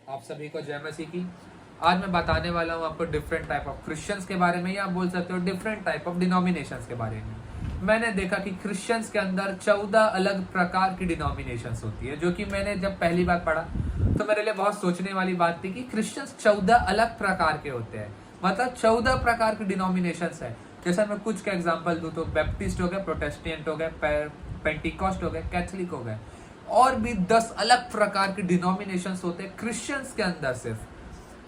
आप सभी को जय मसीह की। आज मैं बताने वाला हूँ आपको डिफरेंट टाइप ऑफ क्रिश्चियंस के बारे में, या आप बोल सकते हो डिफरेंट टाइप ऑफ डिनोमिनेशंस के बारे में। मैंने देखा कि क्रिश्चियंस के अंदर 14 अलग प्रकार की डिनोमिनेशंस होती है, जो कि मैंने जब पहली बार पढ़ा तो मेरे लिए बहुत सोचने वाली बात थी कि क्रिश्चियंस 14 अलग प्रकार के होते हैं। मतलब 14 प्रकार की डिनोमिनेशंस है। जैसे मैं कुछ का एग्जांपल दूं तो बैप्टिस्ट हो गए, प्रोटेस्टेंट हो गए, पेंटिकॉस्ट हो गए, कैथलिक हो गए, और भी 10 अलग प्रकार के डिनोमिनेशंस होते हैं क्रिश्चियंस के अंदर सिर्फ।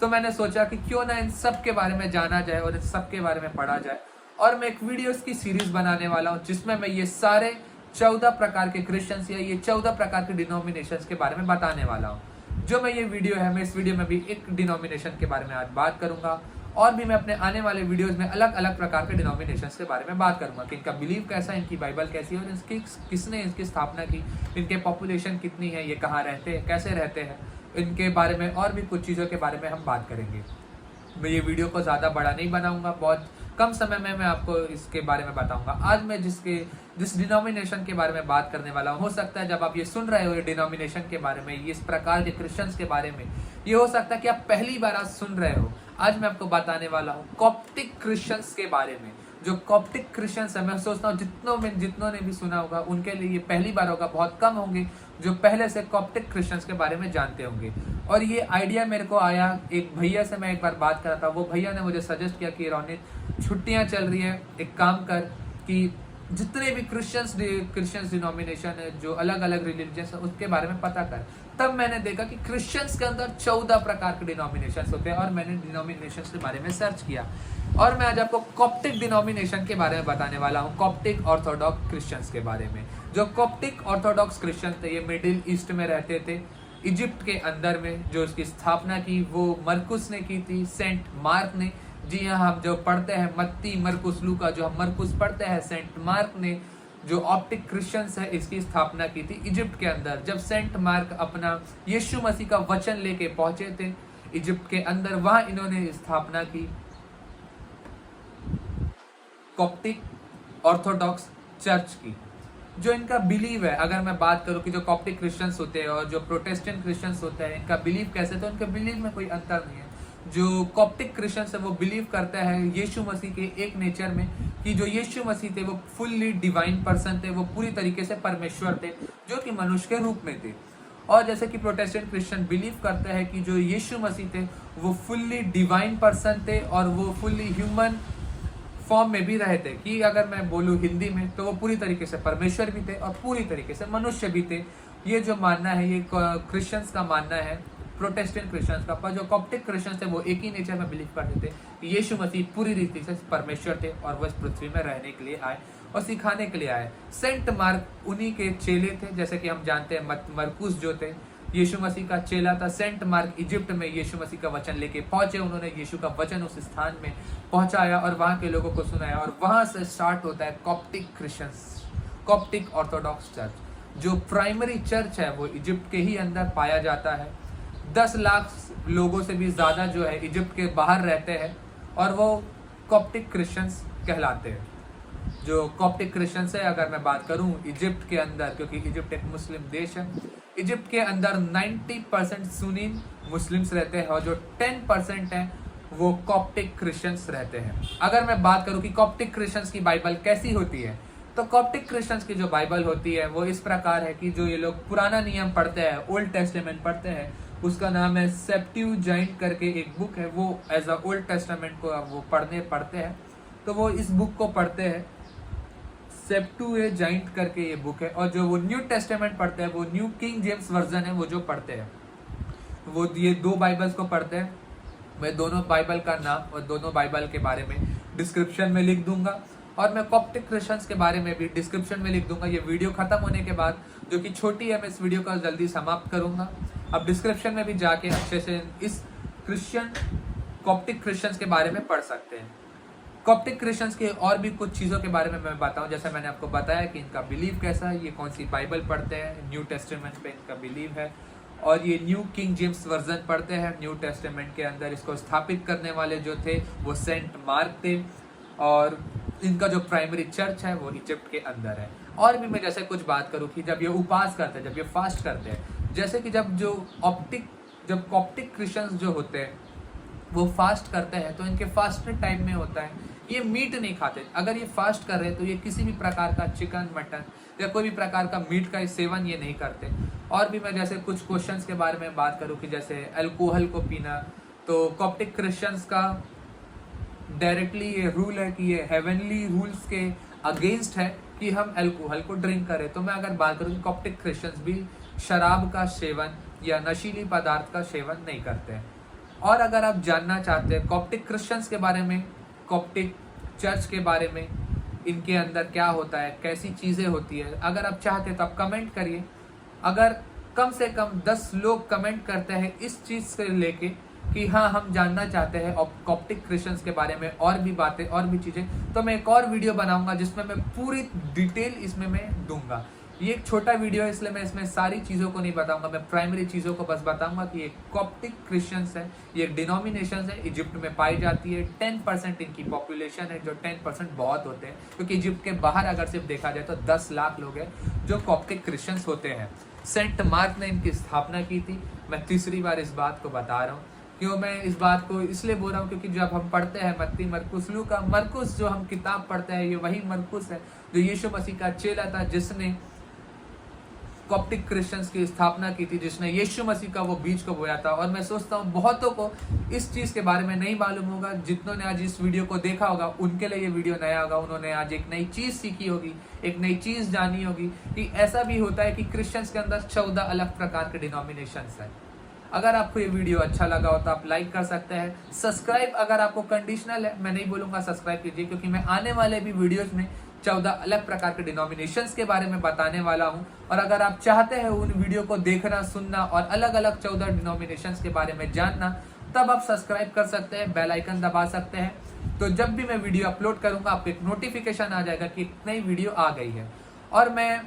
तो मैंने सोचा कि क्यों ना इन सब के बारे में जाना जाए और इन सब के बारे में पढ़ा जाए, और मैं एक वीडियोस की सीरीज बनाने वाला हूं जिसमें मैं ये सारे 14 प्रकार के क्रिश्चियंस या ये 14 प्रकार के डिनोमिनेशंस के बारे में बताने वाला हूं। जो मैं ये वीडियो है, मैं इस वीडियो में भी एक डिनोमिनेशन के बारे में आज बात करूंगा, और भी मैं अपने आने वाले वीडियोस में अलग अलग प्रकार के डिनोमिनेशंस के बारे में बात करूंगा कि इनका बिलीव कैसा है, इनकी बाइबल कैसी है, और इसकी किसने इसकी स्थापना की, इनके पॉपुलेशन कितनी है, ये कहाँ रहते हैं, कैसे रहते हैं, इनके बारे में और भी कुछ चीज़ों के बारे में हम बात करेंगे। मैं ये वीडियो को ज़्यादा बड़ा नहीं बनाऊंगा, बहुत कम समय में मैं आपको इसके बारे में बताऊंगा। आज मैं जिस डिनोमिनेशन के बारे में बात करने वाला हूँ, हो सकता है जब आप ये सुन रहे हो ये डिनोमिनेशन के बारे में, इस प्रकार के क्रिश्चियंस के बारे में, ये हो सकता है कि आप पहली बार आज सुन रहे हो। आज मैं आपको बताने वाला हूँ कॉप्टिक क्रिश्चियंस के बारे में। जो कॉप्टिक क्रिश्चियंस है, मैं सोचता हूँ जितनों ने भी सुना होगा उनके लिए ये पहली बार होगा। बहुत कम होंगे जो पहले से कॉप्टिक क्रिश्चियंस के बारे में जानते होंगे। और ये आइडिया मेरे को आया एक भैया से, मैं एक बार बात कर रहा था, वो भैया ने मुझे सजेस्ट किया कि रोनित छुट्टियां चल रही है, एक काम कर कि जितने भी क्रिश्चियंस डिनोमिनेशन है, जो अलग अलग रिलीजियंस है, उसके बारे में पता कर। तब मैंने देखा कि क्रिश्चियंस के अंदर 14 प्रकार के डिनोमिनेशन होते हैं, और मैंने डिनोमिनेशन के बारे में सर्च किया, और मैं आज आपको कॉप्टिक डिनोमिनेशन के बारे में बताने वाला हूँ, कॉप्टिक ऑर्थोडॉक्स क्रिश्चियंस के बारे में। जो कॉप्टिक ऑर्थोडॉक्स क्रिश्चियंस थे, ये मिडिल ईस्ट में रहते थे, इजिप्ट के अंदर में। जो इसकी स्थापना की वो मरकुस ने की थी, सेंट मार्क ने। जी हाँ, हम जो पढ़ते हैं मत्ती, मरकुस, लूका, जो हम मरकुस पढ़ते हैं, सेंट मार्क ने जो ऑप्टिक क्रिश्चियंस है इसकी स्थापना की थी इजिप्ट के अंदर। जब सेंट मार्क अपना यीशु मसीह का वचन लेके पहुंचे थे इजिप्ट के अंदर, वहां इन्होंने स्थापना की कॉप्टिक ऑर्थोडॉक्स चर्च की। जो इनका बिलीव है, अगर मैं बात करूं कि जो कॉप्टिक क्रिश्चियंस होते हैं और जो प्रोटेस्टेंट क्रिश्चियंस होते हैं, इनका बिलीव कैसे, तो इनके बिलीव में कोई अंतर नहीं है। जो कॉप्टिक क्रिश्चियंस है वो बिलीव करता है यीशु मसीह के एक नेचर में, कि जो यीशु मसीह थे वो फुल्ली डिवाइन पर्सन थे, वो पूरी तरीके से परमेश्वर थे जो कि मनुष्य के रूप में थे। और जैसे कि प्रोटेस्टेंट क्रिश्चियन बिलीव करते हैं कि जो यीशु मसीह थे वो फुल्ली डिवाइन पर्सन थे, और वो फुल्ली ह्यूमन फॉर्म में भी रहे थे, कि अगर मैं बोलूँ हिंदी में तो वो पूरी तरीके से परमेश्वर भी थे और पूरी तरीके से मनुष्य भी थे। ये जो मानना है, ये क्रिश्चियंस का मानना है, प्रोटेस्टेंट क्रिश्चियंस का। पर जो कॉप्टिक क्रिश्चियंस थे वो एक ही नेचर में बिलीव करते थे कि यीशु मसीह पूरी रीति से परमेश्वर थे और वो इस पृथ्वी में रहने के लिए आए और सिखाने के लिए आए। सेंट मार्क उन्हीं के चेले थे। जैसे कि हम जानते हैं मरकुस जो थे यीशु मसीह का चेला था। सेंट मार्क इजिप्ट में यीशु मसीह का वचन लेके पहुंचे, उन्होंने यीशु का वचन उस स्थान में पहुंचाया और वहां के लोगों को सुनाया, और वहां से स्टार्ट होता है Coptic Christians, Coptic Orthodox church. जो प्राइमरी चर्च है वो इजिप्ट के ही अंदर पाया जाता है। 10 लाख लोगों से भी ज्यादा जो है इजिप्ट के बाहर रहते हैं, और वो कॉप्टिक क्रिश्चियंस कहलाते हैं। जो कॉप्टिक क्रिश्चियंस है, अगर मैं बात करूं इजिप्ट के अंदर, क्योंकि इजिप्ट एक मुस्लिम देश है, इजिप्ट के अंदर 90% सुन्नी मुस्लिम्स रहते हैं, और जो 10% है वो कॉप्टिक क्रिश्चियंस रहते हैं। अगर मैं बात करूं कि कॉप्टिक क्रिश्चियंस की बाइबल कैसी होती है, तो कॉप्टिक क्रिश्चियंस की जो बाइबल होती है वो इस प्रकार है कि जो ये लोग पुराना नियम पढ़ते हैं, ओल्ड टेस्टामेंट पढ़ते हैं, उसका नाम है सेप्ट्यूजाइंट करके एक बुक है, वो एज अ ओल्ड टेस्टामेंट को वो पढ़ते हैं, तो वो इस बुक को पढ़ते हैं। सेप्ट्यूजाइंट करके ये बुक है। और जो वो न्यू टेस्टामेंट पढ़ते हैं वो न्यू किंग जेम्स वर्जन है, वो जो पढ़ते हैं वो ये 2 बाइबल्स को पढ़ते हैं। मैं दोनों बाइबल का नाम और दोनों बाइबल के बारे में डिस्क्रिप्शन में लिख दूंगा, और मैं कॉप्टिक क्रिश्चियंस के बारे में भी डिस्क्रिप्शन में लिख दूंगा। ये वीडियो खत्म होने के बाद, जो कि छोटी है, मैं इस वीडियो को जल्दी समाप्त करूंगा। अब डिस्क्रिप्शन में भी जाके अच्छे से इस कॉप्टिक क्रिश्चियंस के बारे में पढ़ सकते हैं। कॉप्टिक क्रिश्चियंस के और भी कुछ चीज़ों के बारे में मैं बताऊं, जैसे मैंने आपको बताया कि इनका बिलीव कैसा है, ये कौन सी बाइबल पढ़ते हैं, न्यू टेस्टामेंट पे इनका बिलीव है, और ये न्यू किंग जेम्स वर्जन पढ़ते हैं। न्यू टेस्टामेंट के अंदर इसको स्थापित करने वाले जो थे वो सेंट मार्क थे, और इनका जो प्राइमरी चर्च है वो इजिप्ट के अंदर है। और भी मैं जैसे कुछ बात करूँ कि जब ये उपास करते हैं, जब ये फास्ट करते हैं, जैसे कि जब जब कॉप्टिक क्रिश्चियंस जो होते हैं वो फास्ट करते हैं तो इनके फास्टेड टाइम में होता है ये मीट नहीं खाते। अगर ये फास्ट कर रहे हैं तो ये किसी भी प्रकार का चिकन, मटन या कोई भी प्रकार का मीट का सेवन ये नहीं करते। और भी मैं जैसे कुछ क्वेश्चंस के बारे में बात करूँ कि जैसे अल्कोहल को पीना, तो कॉप्टिक क्रिश्चियंस का डायरेक्टली ये रूल है कि ये हेवनली रूल्स के अगेंस्ट है कि हम अल्कोहल को ड्रिंक करें। तो मैं अगर बात करूँ कि कॉप्टिक क्रिश्चियंस भी शराब का सेवन या नशीली पदार्थ का सेवन नहीं करते हैं। और अगर आप जानना चाहते हैं कॉप्टिक क्रिश्चियंस के बारे में, कॉप्टिक चर्च के बारे में, इनके अंदर क्या होता है, कैसी चीज़ें होती है, अगर आप चाहते हैं तो आप कमेंट करिए। अगर कम से कम 10 लोग कमेंट करते हैं इस चीज़ से लेके कि हाँ हम जानना चाहते हैं कॉप्टिक क्रिश्चियंस के बारे में और भी बातें और भी चीज़ें, तो मैं एक और वीडियो बनाऊंगा जिसमें मैं पूरी डिटेल इसमें मैं दूंगा। ये एक छोटा वीडियो है इसलिए मैं इसमें सारी चीज़ों को नहीं बताऊंगा, मैं प्राइमरी चीज़ों को बस बताऊंगा कि ये कॉप्टिक क्रिश्चियंस है, ये एक डिनोमिनेशन है, इजिप्ट में पाई जाती है। 10% इनकी पॉपुलेशन है, जो 10% बहुत होते हैं क्योंकि इजिप्ट के बाहर अगर सिर्फ देखा जाए तो 10 लाख लोग हैं जो कॉप्टिक क्रिश्चियंस होते हैं। सेंट मार्क ने इनकी स्थापना की थी। मैं तीसरी बार इस बात को बता रहा हूँ। क्यों मैं इस बात को इसलिए बोल रहा हूँ क्योंकि जब हम पढ़ते हैं मत्ती, मरकुस, लूका, मरकुस जो हम किताब पढ़ते हैं ये वही मरकुस है जो यीशु मसीह का चेला था, जिसने कॉप्टिक क्रिश्चियंस की स्थापना की थी, जिसने यीशु मसीह का वो बीज को बोया था। और मैं सोचता हूँ बहुतों को इस चीज़ के बारे में नहीं मालूम होगा। जितनों ने आज इस वीडियो को देखा होगा उनके लिए ये वीडियो नया होगा, उन्होंने आज एक नई चीज़ सीखी होगी, एक नई चीज़ जानी होगी कि ऐसा भी होता है कि क्रिश्चियंस के अंदर 14 अलग प्रकार के डिनोमिनेशंस हैं। अगर आपको ये वीडियो अच्छा लगा हो तो आप लाइक कर सकते हैं। सब्सक्राइब अगर आपको कंडीशनल है, मैं नहीं बोलूँगा सब्सक्राइब कीजिए, क्योंकि मैं आने वाले भी वीडियोज़ में 14 अलग प्रकार के डिनोमिनेशंस के बारे में बताने वाला हूं। और अगर आप चाहते हैं उन वीडियो को देखना, सुनना और अलग अलग 14 डिनोमिनेशंस के बारे में जानना, तब आप सब्सक्राइब कर सकते हैं, बेल आइकन दबा सकते हैं। तो जब भी मैं वीडियो अपलोड करूंगा आपको एक नोटिफिकेशन आ जाएगा कि नई वीडियो आ गई है। और मैं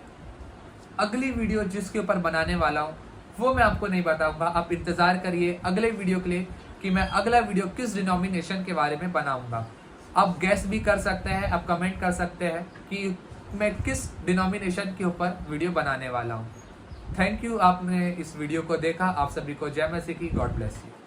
अगली वीडियो जिसके ऊपर बनाने वाला हूँ वो मैं आपको नहीं बताऊंगा, आप इंतजार करिए अगले वीडियो के लिए कि मैं अगला वीडियो किस डिनोमिनेशन के बारे में बनाऊंगा। आप गैस भी कर सकते हैं, आप कमेंट कर सकते हैं कि मैं किस डिनोमिनेशन के ऊपर वीडियो बनाने वाला हूँ। थैंक यू, आपने इस वीडियो को देखा। आप सभी को जय मसीह की। God bless you.